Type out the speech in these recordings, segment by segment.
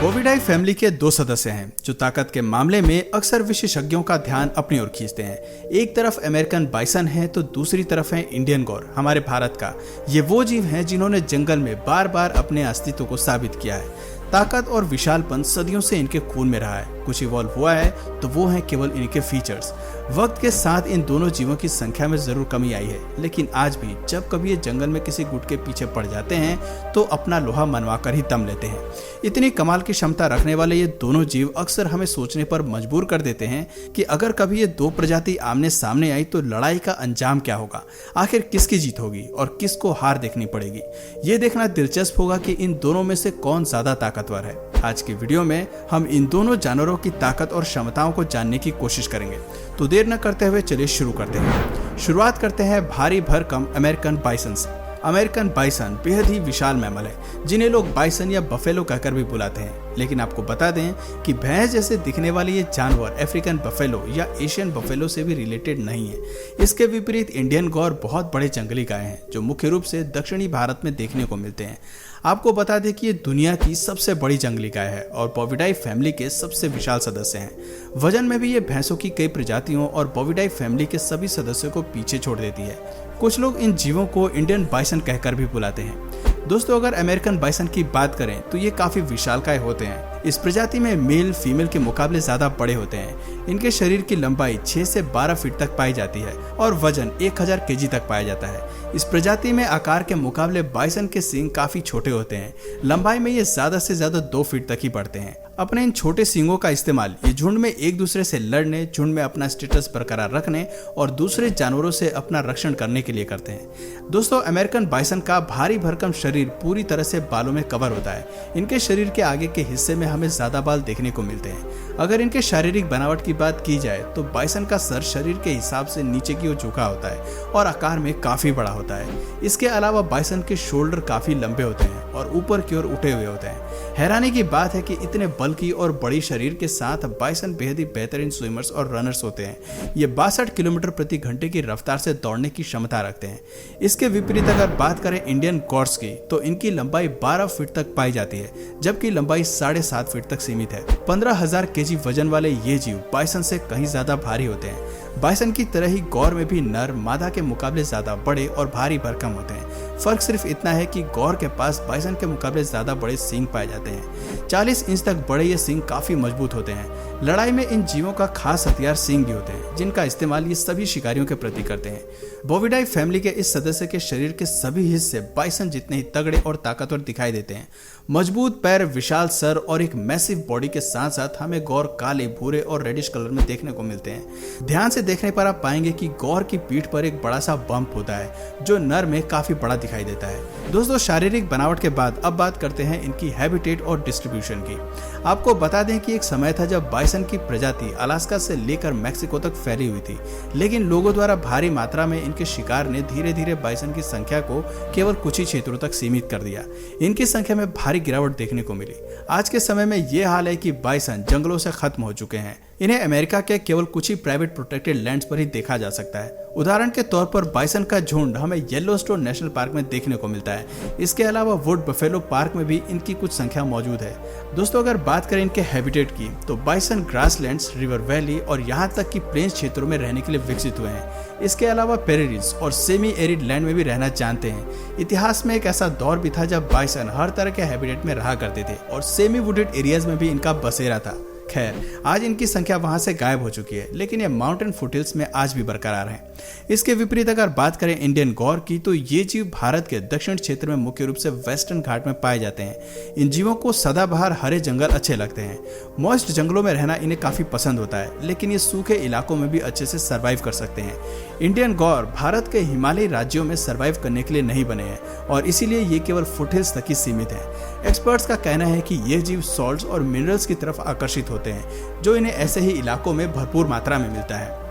बोविडाई family के दो सदस्य हैं जो ताकत के मामले में अक्सर विशेषज्ञों का ध्यान अपनी ओर खींचते हैं। एक तरफ अमेरिकन बाइसन है तो दूसरी तरफ है इंडियन गौर, हमारे भारत का। ये वो जीव हैं जिन्होंने जंगल में बार बार अपने अस्तित्व को साबित किया है। ताकत और विशालपन सदियों से इनके खून में रहा है। कुछ इवॉल्व हुआ है तो वो है केवल इनके फीचर्स। वक्त के साथ इन दोनों जीवों की संख्या में जरूर कमी आई है, लेकिन आज भी जब कभी ये जंगल में किसी गुट के पीछे पड़ जाते हैं तो अपना लोहा मनवा कर ही दम लेते हैं। इतनी कमाल की क्षमता रखने वाले ये दोनों जीव अक्सर हमें सोचने पर मजबूर कर देते हैं कि अगर कभी ये दो प्रजाति आमने सामने आई तो लड़ाई का अंजाम क्या होगा, आखिर किसकी जीत होगी और किसको हार देखनी पड़ेगी। ये देखना दिलचस्प होगा कि इन दोनों में से कौन ज्यादा ताकतवर है। आज की वीडियो में हम इन दोनों जानवरों की ताकत और क्षमताओं को जानने की कोशिश करेंगे। तो देर न करते हुए चलिए शुरू करते हैं। शुरुआत करते हैं भारी भरकम अमेरिकन बाइसन से। अमेरिकन बाइसन बेहद ही विशाल मैमल है जिन्हें लोग बाइसन या बफेलो कहकर भी बुलाते हैं, लेकिन आपको बता दें कि भैंस जैसे दिखने वाले ये जानवर अफ्रीकन बफेलो या एशियन बफेलो से भी रिलेटेड नहीं है। इसके विपरीत इंडियन गौर बहुत बड़े जंगली गाय हैं जो मुख्य रूप से दक्षिणी भारत में देखने को मिलते हैं। आपको बता दें कि ये दुनिया की सबसे बड़ी जंगली गाय है और बोविडाई फैमिली के सबसे विशाल सदस्य हैं। वजन में भी ये भैंसों की कई प्रजातियों और बोविडाई फैमिली के सभी सदस्यों को पीछे छोड़ देती है। कुछ लोग इन जीवों को इंडियन बाइसन कहकर भी बुलाते हैं। दोस्तों, अगर अमेरिकन बाइसन की बात करें तो ये काफी विशालकाय होते हैं। इस प्रजाति में मेल फीमेल के मुकाबले ज्यादा बड़े होते हैं। इनके शरीर की लंबाई 6 से 12 फीट तक पाई जाती है और वजन 1000 केजी तक पाया जाता है। इस प्रजाति में आकार के मुकाबले बाइसन के सींग काफी छोटे होते हैं। लंबाई में ये ज्यादा से ज्यादा 2 फीट तक ही बढ़ते हैं। अपने इन छोटे सींगों का इस्तेमाल ये झुंड में एक दूसरे से लड़ने, झुंड में अपना स्टेटस बरकरार रखने और दूसरे जानवरों से अपना रक्षण करने के लिए करते हैं। दोस्तों, अमेरिकन बाइसन का भारी भरकम शरीर पूरी तरह से बालों में कवर होता है। इनके शरीर के आगे के हिस्से में हमें ज्यादा बाल देखने को मिलते हैं। अगर इनके शारीरिक बनावट की बात की जाए तो बाइसन का सर शरीर के हिसाब से नीचे की ओर झुका होता है और आकार में काफी बड़ा होता है। इसके अलावा बाइसन के शोल्डर काफी लंबे होते हैं और ऊपर की ओर उठे हुए होते हैं। हैरानी की बात है कि इतने बल्कि और बड़ी शरीर के साथ बाइसन बेहद ही बेहतरीन स्विमर्स और रनर्स होते हैं। ये 62 किलोमीटर प्रति घंटे की रफ्तार से दौड़ने की क्षमता रखते हैं। इसके विपरीत अगर बात करें इंडियन गौर्स की तो इनकी लंबाई 12 फीट तक पाई जाती है, जबकि लंबाई 7.5 फीट तक सीमित है। 15,000 केजी वजन वाले ये जीव बाइसन से कहीं ज्यादा भारी होते हैं। बाइसन की तरह ही गौर में भी नर मादा के मुकाबले ज्यादा बड़े और भारी भरकम होते हैं। फर्क सिर्फ इतना है कि गौर के पास बाइसन के मुकाबले ज्यादा बड़े सींग पाए जाते हैं। 40 इंच तक बड़े ये सींग काफी मजबूत होते हैं। लड़ाई में इन जीवों का खास हथियार सींग भी होते हैं, जिनका इस्तेमाल ये सभी शिकारियों के प्रति करते हैं। बोविडाई फैमिली के इस सदस्य के शरीर के सभी हिस्से बाइसन जितने ही तगड़े और ताकतवर दिखाई देते हैं। मजबूत पैर, विशाल सर और एक मैसिव बॉडी के साथ साथ हमें गौर काले, भूरे और रेडिश कलर में देखने को मिलते हैं। ध्यान से देखने पर आप पाएंगे कि गौर की पीठ पर एक बड़ा सा बम्प होता है जो नर में काफी बड़ा दिखाई देता है। दोस्तों, शारीरिक बनावट के बाद अब बात करते हैं इनकी हैबिटेट और डिस्ट्रीब्यूशन की। आपको बता दें कि एक समय था जब बाइसन की प्रजाति अलास्का से लेकर मैक्सिको तक फैली हुई थी, लेकिन लोगों द्वारा भारी मात्रा में इनके शिकार ने धीरे धीरे बाइसन की संख्या को केवल कुछ ही क्षेत्रों तक सीमित कर दिया। इनकी संख्या में भारी गिरावट देखने को मिली। आज के समय में ये हाल है कि बाइसन जंगलों से खत्म हो चुके हैं। इन्हें अमेरिका के केवल कुछ ही प्राइवेट प्रोटेक्टेड लैंड्स पर ही देखा जा सकता है। उदाहरण के तौर पर बाइसन का झुंड हमें येलोस्टोन नेशनल पार्क में देखने को मिलता है। इसके अलावा वुड बफेलो पार्क में भी इनकी कुछ संख्या मौजूद है। दोस्तों, अगर बात करें इनके हैबिटेट की तो बाइसन ग्रासलैंड्स, रिवर वैली और यहाँ तक कि प्लेन्स क्षेत्रों में रहने के लिए विकसित हुए हैं। इसके अलावा पेरेरीज और सेमी एरिड लैंड में भी रहना जानते हैं। इतिहास में एक ऐसा दौर भी था जब बाइसन हर तरह के हैबिटेट में रहा करते थे और सेमी वुडेड एरियाज में भी इनका बसेरा था। खैर, आज इनकी संख्या वहां से गायब हो चुकी है, लेकिन ये माउंटेन फुटहिल्स में आज भी बरकरार हैं। इसके विपरीत अगर बात करें इंडियन गौर की तो ये जीव भारत के दक्षिण क्षेत्र में मुख्य रूप से वेस्टर्न घाट में पाए जाते हैं। इन जीवों को सदाबहार हरे जंगल अच्छे लगते हैं। मॉइस्ट जंगलों में रहना इन्हें काफी पसंद होता है, लेकिन ये सूखे इलाकों में भी अच्छे से सर्वाइव कर सकते हैं। इंडियन गौर भारत के हिमालयी राज्यों में सर्वाइव करने के लिए नहीं बने हैं और इसीलिए ये केवल फुटहिल्स तक ही सीमित है। एक्सपर्ट्स का कहना है कि ये जीव सॉल्ट्स और मिनरल्स की तरफ आकर्षित होते हैं, जो इन्हें ऐसे ही इलाकों में भरपूर मात्रा में मिलता है।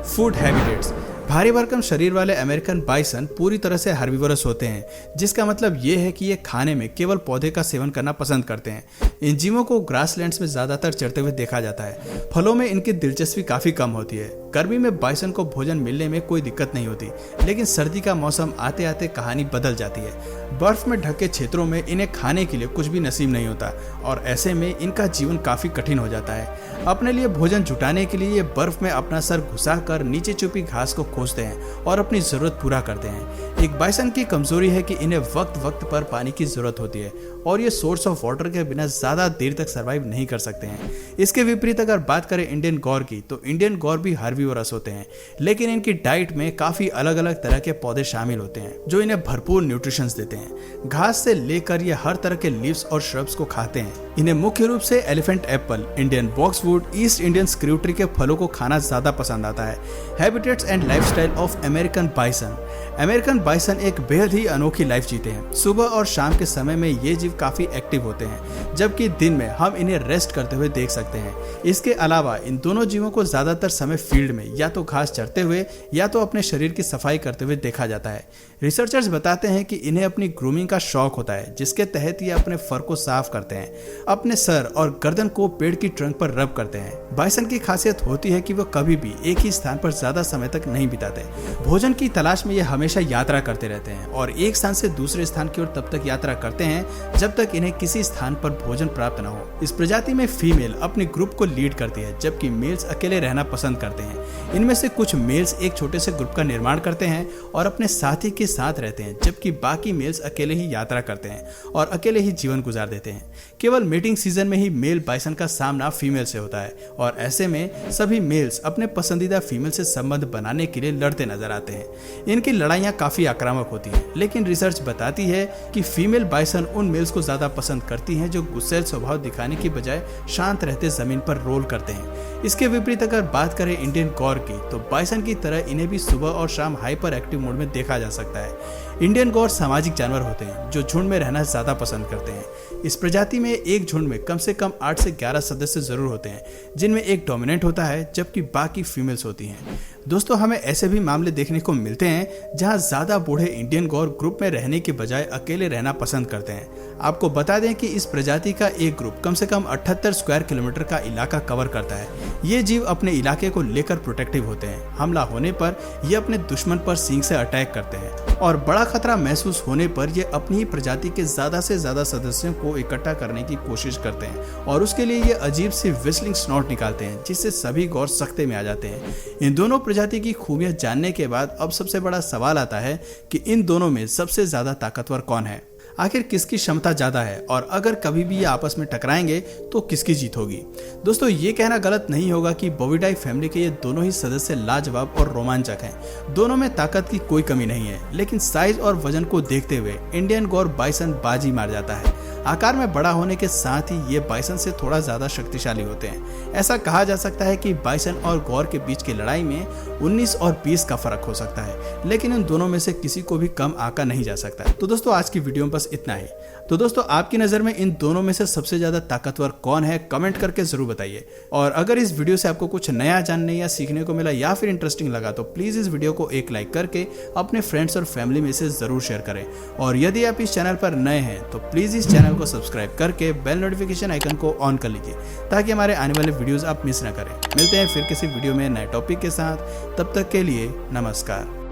Food habitats. भारी भरकम शरीर वाले अमेरिकन बाइसन पूरी तरह से हर्बीवोरस होते हैं, जिसका मतलब ये है कि ये खाने में केवल पौधे का सेवन करना पसंद करते हैं। इन जीवों को ग्रासलैंड्स में ज्यादातर चरते हुए देखा जाता है। फलों में इनकी दिलचस्पी काफी कम होती है। गर्मी में बाइसन को भोजन मिलने में कोई दिक्कत नहीं होती, लेकिन सर्दी का मौसम आते आते कहानी बदल जाती है। बर्फ में ढके क्षेत्रों में इन्हें खाने के लिए कुछ भी नसीब नहीं होता और ऐसे में इनका जीवन काफी कठिन हो जाता है। अपने लिए भोजन जुटाने के लिए ये बर्फ में अपना सर घुसाकर नीचे छुपी घास को खोजते हैं और अपनी जरूरत पूरा करते हैं। एक बाइसन की कमजोरी है कि इन्हें वक्त वक्त पर पानी की जरूरत होती है और ये सोर्स ऑफ वाटर के बिना ज्यादा देर तक सरवाइव नहीं कर सकते हैं। इसके विपरीत अगर बात करें इंडियन गौर की, तो इंडियन गौर भी हर्बीवोरस होते हैं, लेकिन इनकी डाइट में काफी अलग अलग तरह के पौधे शामिल होते हैं जो इन्हें भरपूर न्यूट्रिशंस देते हैं। घास से लेकर ये हर तरह के लीव्स और श्रब्स को खाते हैं। इन्हें मुख्य रूप से elephant Apple, Indian boxwood, east Indian screw tree के फलों को खाना ज्यादा पसंद आता है। Habitats and lifestyle of American bison. American bison एक बेहद ही अनोखी लाइफ जीते हैं। सुबह और शाम के समय में ये जीव काफी एक्टिव होते हैं, जबकि दिन में हम इन्हें रेस्ट करते हुए देख सकते हैं। इसके अलावा इन दोनों जीवों को ज्यादातर समय फील्ड में या तो घास चरते हुए या तो अपने शरीर की सफाई करते हुए देखा जाता है। रिसर्चर्स बताते हैं कि इन्हें अपनी ग्रूमिंग का शौक होता है, जिसके तहत ये अपने फर को साफ करते हैं, अपने सर और गर्दन को पेड़ की ट्रंक पर रब करते हैं। बाइसन की खासियत होती है कि वो कभी भी एक ही स्थान पर ज्यादा समय तक नहीं बिताते। भोजन की तलाश में ये हमेशा यात्रा करते रहते हैं और एक स्थान से दूसरे स्थान की ओर तब तक यात्रा करते हैं जब तक इन्हें किसी स्थान पर भोजन प्राप्त न हो। इस प्रजाति में फीमेल अपने ग्रुप को लीड करती है, जबकि मेल्स अकेले रहना पसंद करते हैं। इनमें से कुछ मेल्स एक छोटे से ग्रुप का निर्माण करते हैं और अपने साथी के साथ रहते हैं, जबकि बाकी मेल्स अकेले ही यात्रा करते हैं और अकेले ही जीवन गुजार देते हैं। केवल मीटिंग सीजन में ही मेल बाइसन का सामना फीमेल से होता है और ऐसे में सभी मेल्स अपने पसंदीदा फीमेल से संबंध बनाने के लिए लड़ते नजर आते हैं। इनकी लड़ाइयां काफी आक्रामक होती हैं, लेकिन रिसर्च बताती है कि फीमेल बाइसन उन मेल्स को ज्यादा पसंद करती हैं जो गुस्सैल स्वभाव दिखाने की बजाय शांत रहते जमीन पर रोल करते हैं। इसके विपरीत अगर बात करें इंडियन गौर की, तो बाइसन की तरह इन्हें भी सुबह और शाम हाइपर एक्टिव मोड में देखा जा सकता है। इंडियन गौर सामाजिक जानवर होते हैं जो झुंड में रहना ज्यादा पसंद करते हैं। इस प्रजाति में एक झुंड में कम से कम 8 से 11 सदस्य जरूर होते हैं, जिनमें एक डोमिनेंट होता है जबकि बाकी फीमेल्स होती हैं। दोस्तों, हमें ऐसे भी मामले देखने को मिलते हैं जहां ज्यादा बूढ़े इंडियन गौर ग्रुप में रहने के बजाय अकेले रहना पसंद करते हैं। आपको बता दें कि इस प्रजाति का एक ग्रुप कम से कम 78 स्क्वायर किलोमीटर का इलाका कवर करता है। ये जीव अपने इलाके को लेकर प्रोटेक्टिव होते हैं। हमला होने पर ये अपने दुश्मन पर सींग से अटैक करते हैं और बड़ा खतरा महसूस होने पर ये अपनी ही प्रजाति के ज्यादा से ज्यादा सदस्यों को इकट्ठा करने की कोशिश करते हैं और उसके लिए ये अजीब सी विस्लिंग स्नॉट निकालते हैं, जिससे सभी गौर सख्ते में आ जाते हैं। इन दोनों प्रजाति की खूबियां जानने के बाद अब सबसे बड़ा सवाल आता है कि इन दोनों में सबसे ज्यादा ताकतवर कौन है। आखिर किसकी क्षमता ज्यादा है और अगर कभी भी ये आपस में टकराएंगे तो किसकी जीत होगी। दोस्तों, ये कहना गलत नहीं होगा कि बोविडाई फैमिली के ये दोनों ही सदस्य लाजवाब और रोमांचक हैं। दोनों में ताकत की कोई कमी नहीं है, लेकिन साइज और वजन को देखते हुए इंडियन गौर बाइसन बाजी मार जाता है। आकार में बड़ा होने के साथ ही ये बाइसन से थोड़ा ज्यादा शक्तिशाली होते हैं। ऐसा कहा जा सकता है कि बाइसन और गौर के बीच की लड़ाई में 19 और 20 का फर्क हो सकता है, लेकिन इन दोनों में से किसी को भी कम आंका नहीं जा सकता। तो दोस्तों, आज की वीडियो में बस इतना ही। तो दोस्तों, आपकी नजर में इन दोनों में से सबसे ज्यादा ताकतवर कौन है, कमेंट करके जरूर बताइए। और अगर इस वीडियो से आपको कुछ नया जानने या सीखने को मिला या फिर इंटरेस्टिंग लगा तो प्लीज इस वीडियो को एक लाइक करके अपने फ्रेंड्स और फैमिली में से जरूर शेयर करें। और यदि आप इस चैनल पर नए हैं तो प्लीज इस चैनल को सब्सक्राइब करके बेल नोटिफिकेशन आइकन को ऑन कर लीजिए, ताकि हमारे आने वाले वीडियोस आप मिस ना करें। मिलते हैं फिर किसी वीडियो में नए टॉपिक के साथ, तब तक के लिए नमस्कार।